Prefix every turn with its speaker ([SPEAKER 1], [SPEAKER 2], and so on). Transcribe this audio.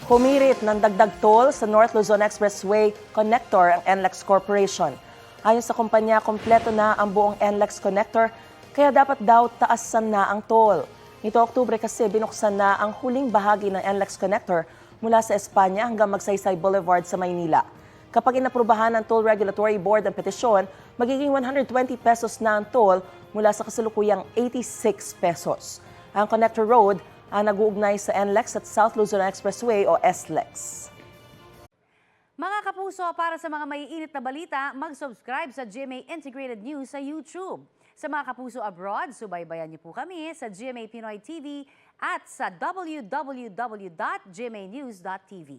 [SPEAKER 1] Humirit ng dagdag toll sa North Luzon Expressway Connector ang NLEX Corporation. Ayon sa kumpanya, kompleto na ang buong NLEX Connector, kaya dapat daw taasan na ang toll. Nito Oktubre kasi binuksan na ang huling bahagi ng NLEX Connector mula sa Espanya hanggang Magsaysay Boulevard sa Maynila. Kapag inaprubahan ng Toll Regulatory Board ang petisyon, magiging 120 pesos na ang toll mula sa kasalukuyang 86 pesos. Ang Connector Road ang nag-uugnay sa NLEX at South Luzon Expressway o SLEX.
[SPEAKER 2] Mga kapuso, para sa mga maiinit na balita, mag-subscribe sa GMA Integrated News sa YouTube. Sa mga kapuso abroad, subaybayan niyo po kami sa GMA Pinoy TV at sa www.gmanews.tv.